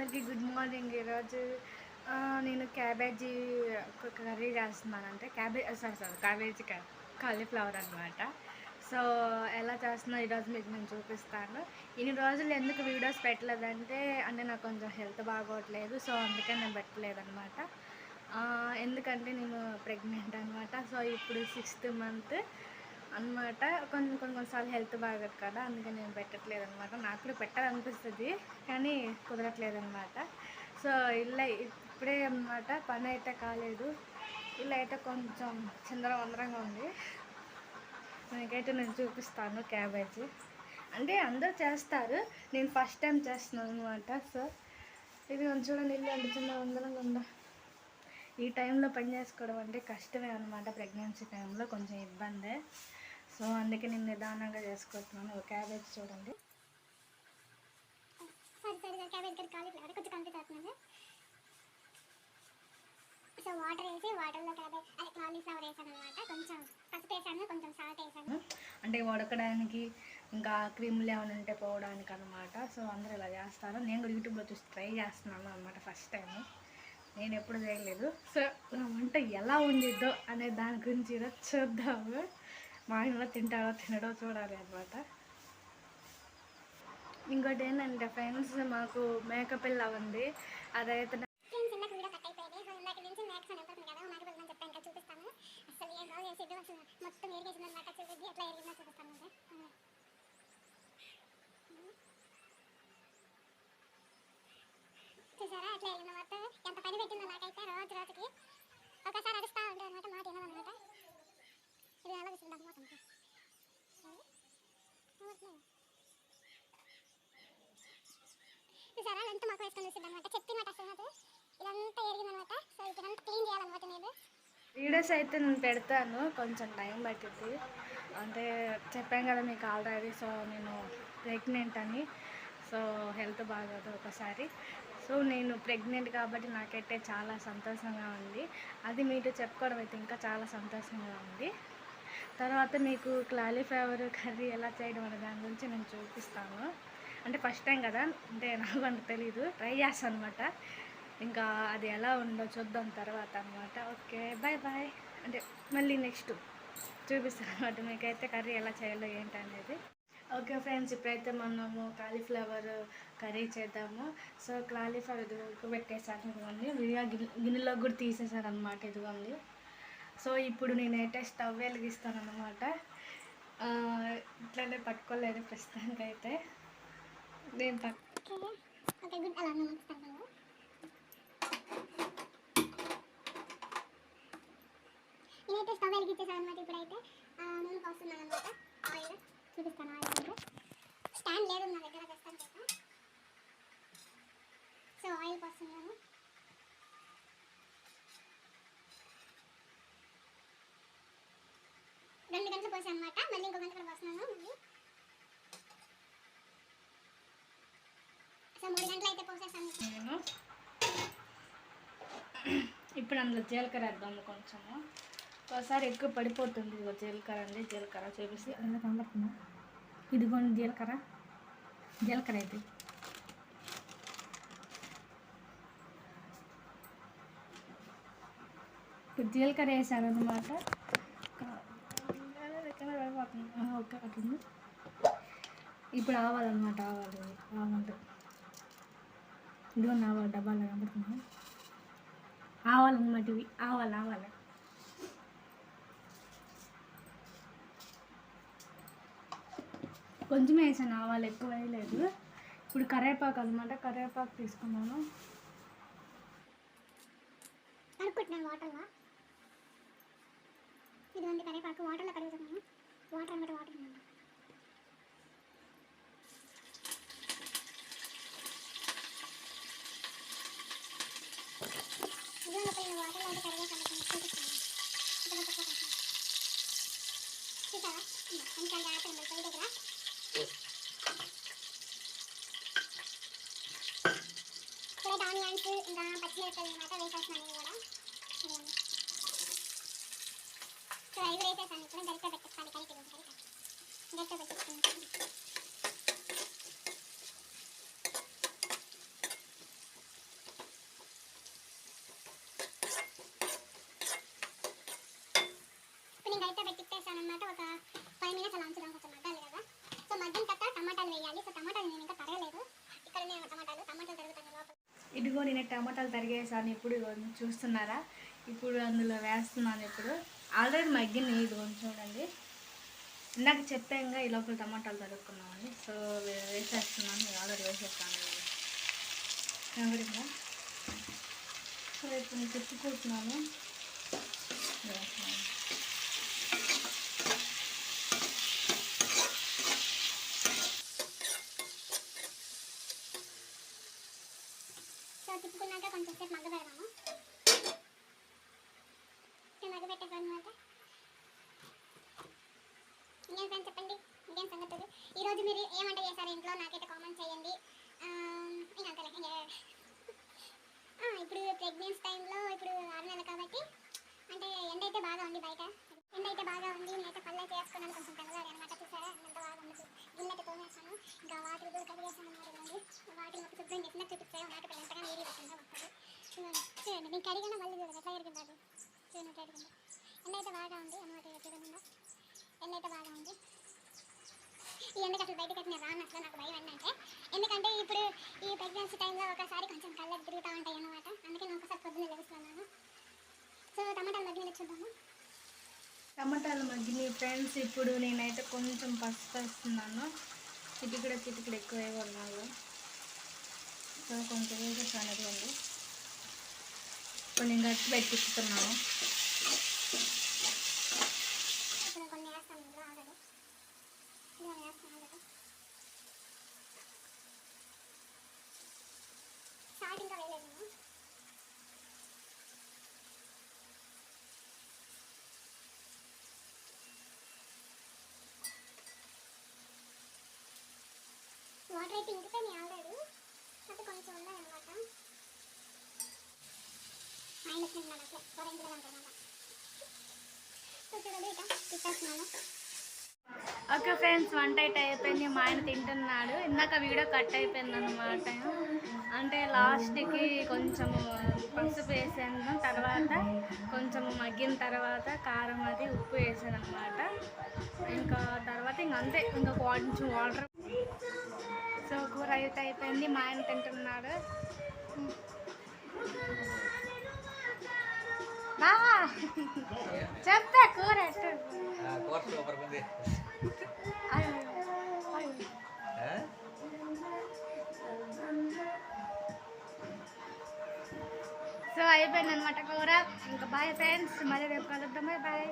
అందరికీ good morning. ఈరోజు నేను క్యాబేజీ కర్రీ చేస్తున్నాను. అంటే క్యాబేజీ కాలీఫ్లవర్ అనమాట. సో ఎలా చేస్తున్నా ఈరోజు మీకు నేను చూపిస్తాను. ఇన్ని రోజులు ఎందుకు వీడియోస్ పెట్టలేదంటే నాకు కొంచెం హెల్త్ బాగోట్లేదు. సో అందుకే నేను పెట్టలేదన్నమాట. ఎందుకంటే నేను ప్రెగ్నెంట్ అనమాట. సో ఇప్పుడు 6th month అనమాట. కొన్నిసార్లు హెల్త్ బాగోదు కదా, అందుకే నేను పెట్టట్లేదు అనమాట. నాకు కూడా పెట్టాలనిపిస్తుంది కానీ కుదరట్లేదు అనమాట. సో ఇలా ఇప్పుడే అనమాట, పని అయితే కాలేదు. ఇలా అయితే కొంచెం చిందరవందరంగా ఉంది. మీకైతే నేను చూపిస్తాను క్యాబేజీ. అంటే అందరూ చేస్తారు, నేను ఫస్ట్ టైం చేస్తున్నాను అనమాట. సో ఇది చూడండి, ఇల్లు అంటే చిందరవందరంగా ఉందా. ఈ టైంలో పని చేసుకోవడం అంటే కష్టమే అనమాట. ప్రెగ్నెన్సీ టైంలో కొంచెం ఇబ్బందే. సో అందుకే నేను నిదానంగా చేసుకుంటున్నాను. క్యాబేజ్ చూడండి. సో వాటర్ వేసి వాటర్లో కాలీఫ్లవర్ వేసాను అనమాట. కొంచెం పసుపు వేసాను, కొంచెం సాల్ట్ వేసాను. అంటే ఉడకడానికి ఇంకా క్రీములు ఏమైనా ఉంటే పోవడానికి అనమాట. సో అందరూ ఇలా చేస్తారు. నేను కూడా యూట్యూబ్లో చూసి ట్రై చేస్తున్నాను అనమాట. ఫస్ట్ టైం నేను ఎప్పుడు చేయలేదు. సో నా వంట ఎలా ఉండిద్దో అనే దాని గురించి ఈరోజు చూద్దాము. మా ఇంట్లో తింటాడో తినడో చూడాలి అనమాట. ఇంకోటి ఏంటంటే ఫ్రెండ్స్, మాకు మేకప్ ఇలా ఉంది. అదైతే చూసారా అట్లా వెళ్ళిన మాట ఎంత పని పెట్టిందో నాకైతే. రోజుకి ఒకసారి అడుస్తూ ఉంటాను అనమాట, మాట ఏమన్నమాట. ఇది ఆలోచిస్తుంది అన్నమాట. చూసారా ఎంత మాకు వేసుకొని చూసింది అనమాట. చెప్పినమాట అసలు ఇదంతా ఎరిగిందనమాట. సో ఇదంతా క్లీన్ చేయాలన్నమాట. నేను వీడియోస్ అయితే నేను పెడతాను, కొంచెం టైం పట్టింది. అంటే చెప్పాను కదా మీకు ఆల్రెడీ. సో నేను ప్రెగ్నెంట్ అని. సో హెల్త్ బాగోదు ఒకసారి. సో నేను ప్రెగ్నెంట్ కాబట్టి నాకైతే చాలా సంతోషంగా ఉంది. అది మీతో చెప్పుకోవడం అయితే ఇంకా చాలా సంతోషంగా ఉంది. తర్వాత మీకు కాలీఫ్లవర్ కర్రీ ఎలా చేయడం అనే దాని గురించి నేను చూపిస్తాను. అంటే ఫస్ట్ టైం కదా, అంటే నాకు అంత తెలీదు, ట్రై చేస్తాను అనమాట. ఇంకా అది ఎలా ఉందో చూద్దాం తర్వాత అనమాట. Okay, bye bye. అంటే మళ్ళీ నెక్స్ట్ చూపిస్తాను అనమాట మీకైతే కర్రీ ఎలా చేయాలో ఏంటి అనేది. ఓకే ఫ్రెండ్స్, ఇప్పుడైతే మనము కాలీఫ్లవర్ కర్రీ చేద్దాము. సో కాలీఫ్లవర్ ఇది ఉడకబెట్టేసాను, ఇదిగోండి. విడిగా గిన్నెలో కూడా తీసేసాను అనమాట, ఇదిగోండి. సో ఇప్పుడు నేనైతే స్టవ్ వెలిగిస్తాను అనమాట. ఇట్లనే పట్టుకోలేదు ప్రస్తుతానికి అయితే. నేను నేనైతే స్టవ్ వెలిగించేసాను అనమాట. ఇప్పుడైతే నూనె పోస్తున్నాను అనమాట. ఆయిల్ చూపిస్తాను. ఆయిల్ అంటే స్టాండ్ లేదు నా దగ్గర ప్రస్తుతానికి. సో ఆయిల్ పోస్తున్నాను. రెండు గంటలు పోసాను అనమాట. మళ్ళీ ఇంకో గంట కూడా పోస్తున్నాను. మళ్ళీ సో 3 గంటలు అయితే పోసేసాను నేను. ఇప్పుడు అందులో జీలకర్ర వేద్దాము కొంచెము. ఒకసారి ఎక్కువ పడిపోతుంది. ఇదిగో జీలకర్ర అండి, జీలకర్ర చూపిస్తే ఎలా కనబడుతుందా. ఇదిగోండి జీలకర్ర అయితే ఇప్పుడు జీలకర్ర వేసాను అనమాట. ఓకే, అట్లా ఇప్పుడు ఆవాలన్నమాట. ఆవాలు ఇదిగోండి, ఆవాలు డబ్బాలు కనబడుతున్నాయి. ఆవాలన్నమాట ఇవి. ఆవాలు కొంచెం వేసాను, ఆవాలు ఎక్కువ వేయలేదు. ఇప్పుడు కరివేపాకు అనమాట. కరివేపాకు తీసుకున్నాను. కలుపుకుంటున్నాను వాటర్లో. ఇదిగోండి కరివేపాకు వాటర్లో కడుగుతున్నాను. వాటర్ అనమాట. ఇప్పుడైతే ఆనియన్స్ ఇంకా పచ్చిమిరపకాయలు అనమాట వేసేస్తున్నాను. ఇవి కూడా సో అవి వేసేసాను. ఇప్పుడు గరిట పెట్టేస్తాను. గరిట పెట్టేస్తాను. ఇదిగో నేను టమాటాలు తరిగేసాను. ఇప్పుడు చూస్తున్నారా? ఇప్పుడు అందులో వేస్తున్నాను. ఇప్పుడు ఆల్రెడీ మగ్గిన ఇదిగో చూడండి. ఇందాక చెప్పాక ఈ లోపల టమాటాలు తరుక్కున్నామని. సో వేసేస్తున్నాను. ఆల్రెడీ వేసేస్తాను కనబడిందా? సో ఇప్పుడు నేను తిప్పుకుంటున్నాను. సో తిప్పుకున్నాక కొంచెం సేపు మగ్గ పెడదాము. మగ్గ పెట్టేసానమాట. ఇంకేం ఫ్రెండ్స్ చెప్పండి, ఇంకేం సంగతులు? ఈరోజు మీరు ఏమంట చేశారు ఇంట్లో నాకైతే కామెంట్ చేయండి. ఇంకా ఇప్పుడు ప్రెగ్నెన్సీ టైంలో ఇప్పుడు 6 నెలలు కాబట్టి అంటే ఎండ అయితే బాగా ఉంది, బయట ఎండ అయితే బాగా ఉంది. నేనైతే పళ్ళు అయితే వేసుకున్నాను, కొంచెం తెల్లవారు అనమాట. చూసారా ఎంత బాగా ఉంది. గిన్నెఅయితే తోమేస్తాను, ఇంకా వాటర్ కూడా కడిగేసాను అనమాట. వాటర్ మొత్తం శుభ్రం చేసిన చూపిస్తాయి. వాటర్ ఎంతగా నీరు పెట్టిందో వస్తుంది. చూడండి నేను కడిగినా మళ్ళీ చూడండి ఎట్లా ఎరిగింది. అది చూడండి ఎట్లా ఎరిగింది. ఎండ అయితే బాగా ఉంది అనమాట. చూడండి ఎండ అయితే బాగా ఉంది. ఈ ఎండకి అసలు బయటకు అయితే నేను రాను, అసలు నాకు భయం ఏంటంటే ఎందుకంటే ఇప్పుడు ఈ ప్రెగ్నెన్సీ టైంలో ఒకసారి కొంచెం కళ్ళకి తిరుగుతూ ఉంటాయి అన్నమాట. అందుకే నేను ఒకసారి పొద్దున్నే లెగుస్తున్నాను. సో టమాటాలు మగ్గిన చూద్దాము. టమాటాలు మగ్గినాయి ఫ్రెండ్స్. ఇప్పుడు నేనైతే కొంచెం పసుపు వేస్తున్నాను. చిటికడ ఎక్కువ వేయకూడదు. సో కొంచెం వేసేసాను. ఇవ్వండి, కొంచెం గట్టి పెట్టిస్తున్నాను. కొన్ని వేస్తాను ఇందులో ఆల్రెడీ. సాల్ట్ ఇంకా వేయలేదు నేను. వాటర్ అయితే ఇంకిపోయినాయి ఆల్రెడీ, అది కొంచెం ఉన్నాయన్నమాట. ఆయన వచ్చింటున్నాను అట్లా వరంజలో ఉంటాను. సో చూడండి ఇక తిప్పేస్తున్నాను. ఓకే ఫ్రెండ్స్, వంట అయితే అయిపోయింది. మా ఆయన తింటున్నాడు. ఇందాక వీడియో కట్ అయిపోయింది అనమాట. అంటే లాస్ట్కి కొంచెము పసుపు వేసాను, తర్వాత కొంచెం మగ్గిన తర్వాత కారం అది ఉప్పు వేసాను అనమాట. ఇంకా తర్వాత అంతే, ఇంకా కొంచెం వాటర్. సో కూర అయితే అయిపోయింది. మా ఆయన తింటున్నాడు. బావా చెప్తా కూర సో అయిపోయింది అనమాట కూర. ఇంకా బాయ్ ఫ్రెండ్స్, మళ్ళీ రేపు కలుద్దాం. బాయ్.